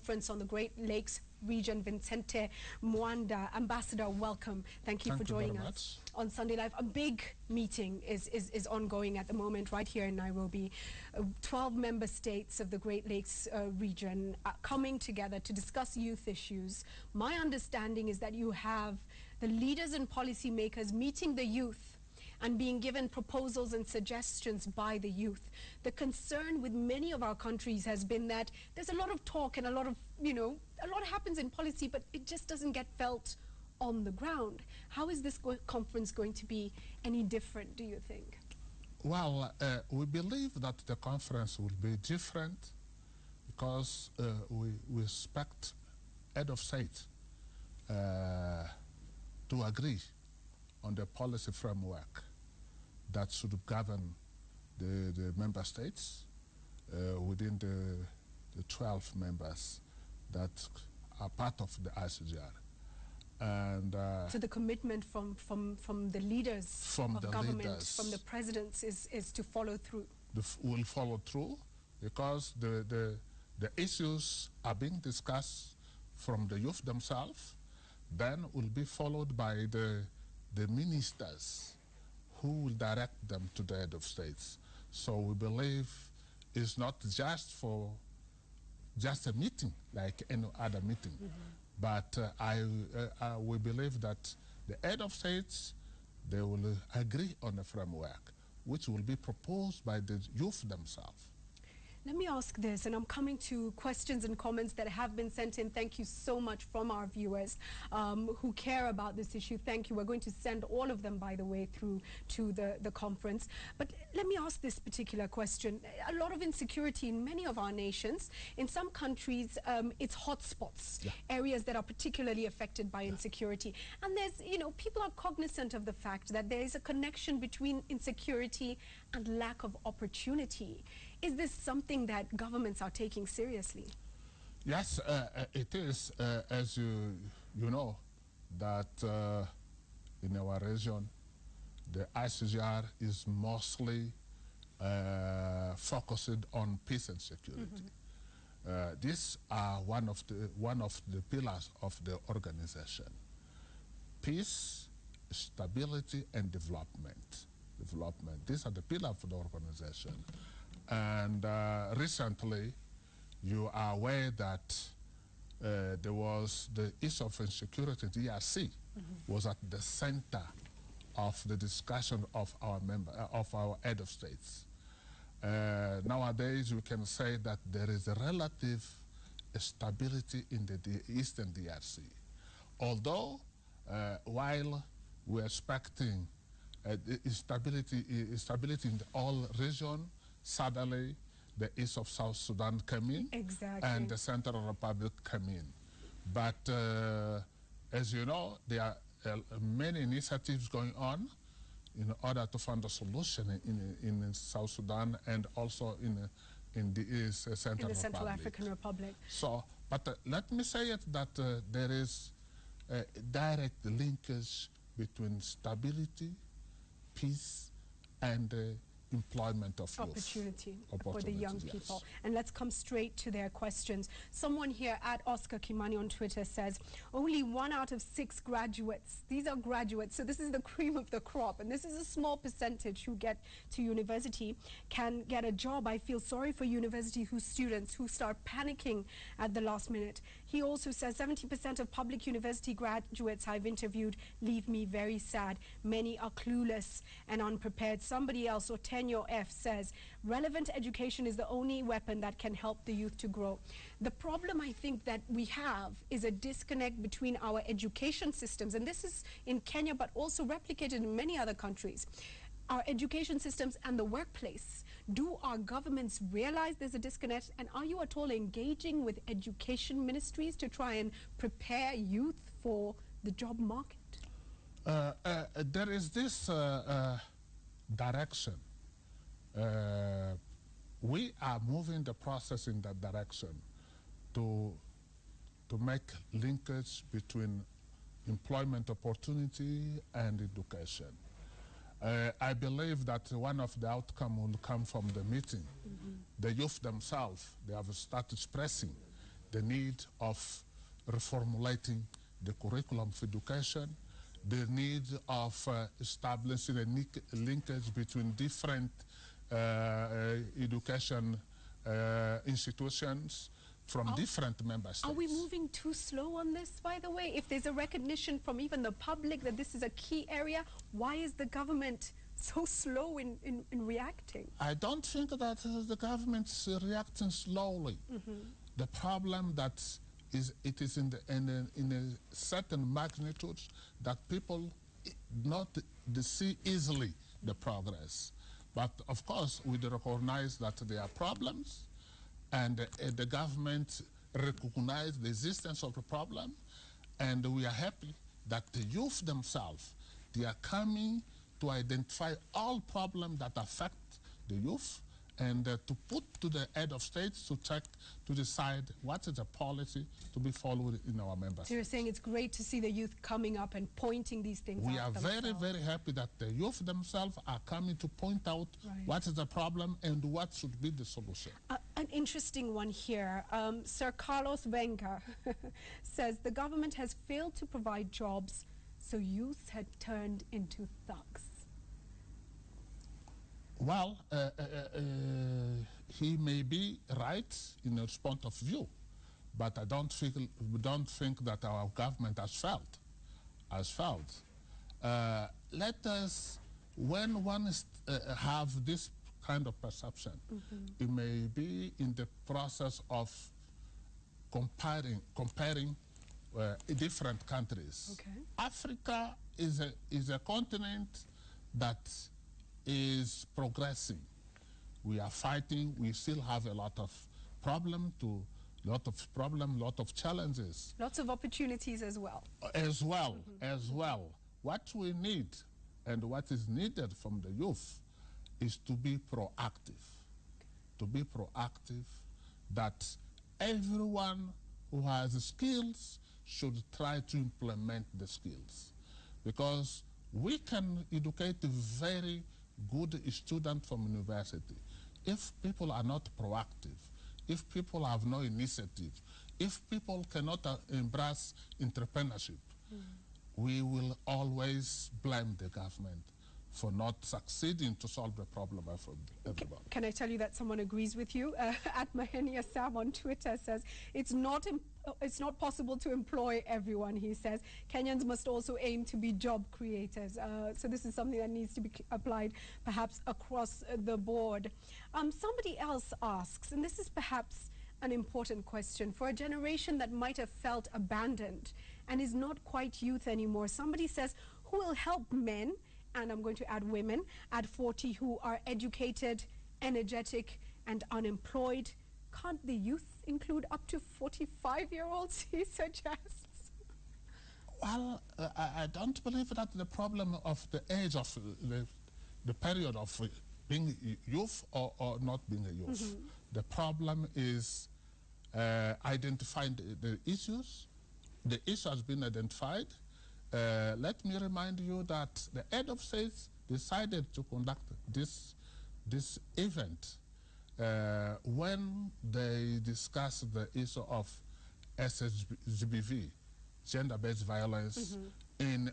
conference on the Great Lakes region, Vicente Muanda. Ambassador, welcome. Thank you for joining us on Sunday Live. A big meeting is ongoing at the moment right here in Nairobi. 12 member states of the Great Lakes region are coming together to discuss youth issues. My understanding is that you have the leaders and policymakers meeting the youth and being given proposals and suggestions by the youth. The concern with many of our countries has been that there's a lot of talk and a lot of, a lot happens in policy, but it just doesn't get felt on the ground. How is this conference going to be any different, do you think? Well, we believe that the conference will be different because we expect head of state to agree on the policy framework that should govern the member states within the 12 members that are part of the ICGLR. And so the commitment from the leaders of government, from the presidents, is to follow through. Will follow through because the issues are being discussed from the youth themselves, then will be followed by the ministers who will direct them to the head of states. So we believe it's not just a meeting like any other meeting, but we believe that the head of states, they will agree on a framework which will be proposed by the youth themselves. Let me ask this, and I'm coming to questions and comments that have been sent in. Thank you so much from our viewers who care about this issue. Thank you. We're going to send all of them, by the way, through to the conference. But let me ask this particular question. A lot of insecurity in many of our nations. In some countries, it's hotspots, areas that are particularly affected by insecurity. And there's, people are cognizant of the fact that there is a connection between insecurity and lack of opportunity. Is this something that governments are taking seriously? Yes, it is. As you know, that in our region, the ICGLR is mostly focused on peace and security. These are one of the pillars of the organization: peace, stability, and development. These are the pillars of the organization. And recently, you are aware that there was the issue of insecurity. DRC was at the center of the discussion of our head of states. Nowadays, we can say that there is a relative stability in the eastern DRC. Although, while we're expecting stability in the whole region, suddenly the east of South Sudan came in, and the Central Republic came in. But as you know, there are many initiatives going on in order to find a solution in South Sudan and also in the Central African Republic. So, but let me say it that there is a direct linkage between stability, peace, and employment of opportunity for the young people. And let's come straight to their questions. Someone here at Oscar Kimani on Twitter says, only 1 out of 6 graduates, these are graduates, so this is the cream of the crop, and this is a small percentage who get to university, can get a job. I feel sorry for university students who start panicking at the last minute. He also says 70% of public university graduates I've interviewed leave me very sad. Many are clueless and unprepared. Somebody else, or Tenyo F, says relevant education is the only weapon that can help the youth to grow. The problem I think that we have is a disconnect between our education systems, and this is in Kenya but also replicated in many other countries. Our education systems and the workplace. Do our governments realize there's a disconnect, and are you at all engaging with education ministries to try and prepare youth for the job market? There is this direction. We are moving the process in that direction to make linkage between employment opportunity and education. I believe that one of the outcomes will come from the meeting. The youth themselves, they have started expressing the need of reformulating the curriculum of education, the need of establishing a linkage between different education institutions from different member states. Are we moving too slow on this, by the way? If there's a recognition from even the public that this is a key area, why is the government so slow in reacting? I don't think that the government's reacting slowly. The problem that it is in a certain magnitude that people not see easily the progress. But of course, we recognize that there are problems, and the government recognize the existence of the problem, and we are happy that the youth themselves, they are coming to identify all problems that affect the youth, and to put to the head of states to check, to decide what is the policy to be followed in our member states. So you're saying it's great to see the youth coming up and pointing these things out. We are very, very happy that the youth themselves are coming to point out what is the problem and what should be the solution. An interesting one here. Sir Carlos Venga says the government has failed to provide jobs, so youth had turned into thugs. Well, he may be right in his point of view, but I don't think that our government has failed. Let us, when one have this kind of perception, it may be in the process of comparing different countries. Africa is a continent that is progressing. We are fighting. We still have a lot of lot of challenges. Lots of opportunities as well. As well. What we need and what is needed from the youth is to be proactive. To be proactive, that everyone who has skills should try to implement the skills. Because we can educate a very good student from university. If people are not proactive, if people have no initiative, if people cannot embrace entrepreneurship, we will always blame the government for not succeeding to solve the problem for everybody. Can I tell you that someone agrees with you? At Mahenia Sam on Twitter says, it's not possible to employ everyone, he says. Kenyans must also aim to be job creators. So this is something that needs to be applied perhaps across the board. Somebody else asks, and this is perhaps an important question, for a generation that might have felt abandoned and is not quite youth anymore, somebody says, who will help men, and I'm going to add women, at 40 who are educated, energetic, and unemployed? Can't the youth include up to 45-year-olds, he suggests? Well, I don't believe that the problem of the age of the period of being youth or not being a youth. The problem is identifying the issues. The issue has been identified. Let me remind you that the head of states decided to conduct this event when they discussed the issue of SHBV, gender-based violence, in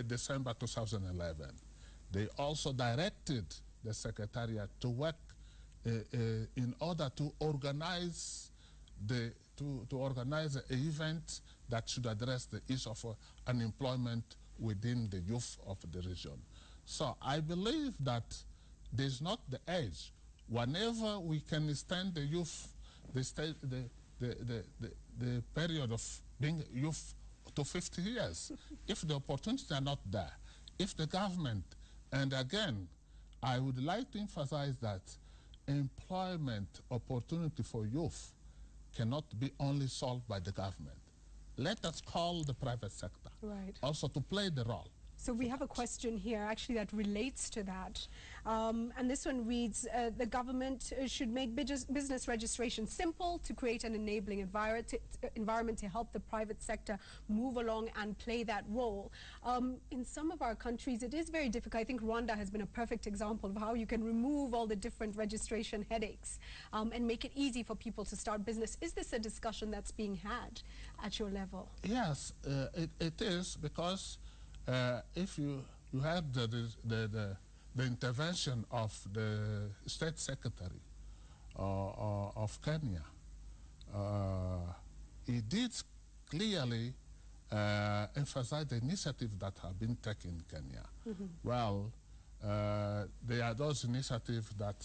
December 2011. They also directed the Secretariat to work in order to organize an event that should address the issue of unemployment within the youth of the region. So I believe that there's not the age. Whenever we can extend the youth, the period of being youth to 50 years, if the opportunities are not there, if the government, and again, I would like to emphasize that employment opportunity for youth cannot be only solved by the government. Let us call the private sector also to play the role. So we have a question here actually that relates to that. And this one reads, the government should make business registration simple to create an enabling environment to help the private sector move along and play that role. In some of our countries, it is very difficult. I think Rwanda has been a perfect example of how you can remove all the different registration headaches and make it easy for people to start business. Is this a discussion that's being had at your level? Yes, it is, because if you had the intervention of the State Secretary of Kenya, he did clearly emphasize the initiatives that have been taken in Kenya. Mm-hmm. Well, there are those initiatives that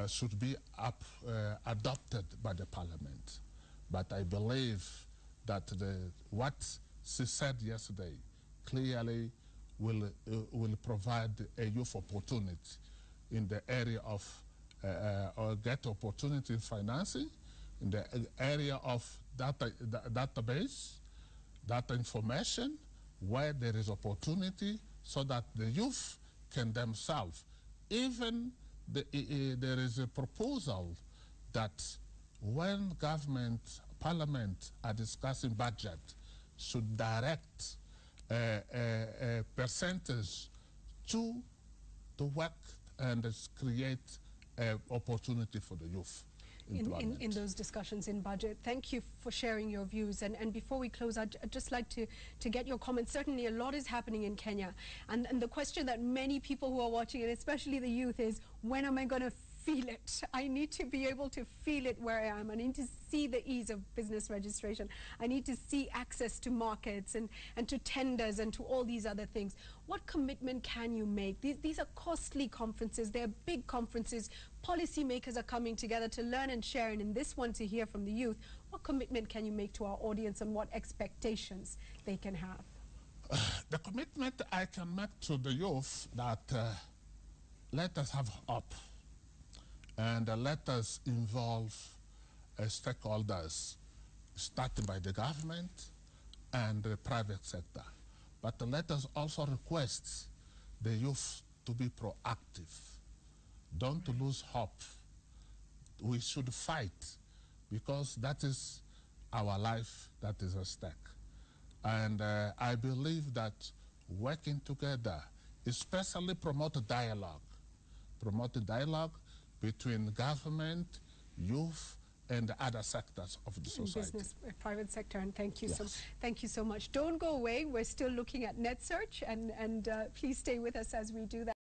should be adopted by the Parliament. But I believe that what she said yesterday clearly will provide a youth opportunity in the area of or get opportunity in financing, in the area of database, data information, where there is opportunity, so that the youth can themselves, even there is a proposal that when government, parliament are discussing budget, should direct a percentage to work and create opportunity for the youth. In those discussions in budget. Thank you for sharing your views. And before we close, I'd just like to get your comments. Certainly a lot is happening in Kenya. And the question that many people who are watching, and especially the youth, is when am I going to feel it? I need to be able to feel it where I am. I need to see the ease of business registration. I need to see access to markets and to tenders and to all these other things. What commitment can you make? These are costly conferences. They're big conferences. Policymakers are coming together to learn and share, and in this one to hear from the youth. What commitment can you make to our audience and what expectations they can have? The commitment I can make to the youth that let us have hope. And let us involve stakeholders, starting by the government and the private sector. But let us also request the youth to be proactive. Don't lose hope. We should fight, because that is our life that is at stake. And I believe that working together, especially promote dialogue between government, youth, and other sectors of the society. Business, private sector, and thank you, yes. Thank you so much. Don't go away. We're still looking at net search, and please stay with us as we do that.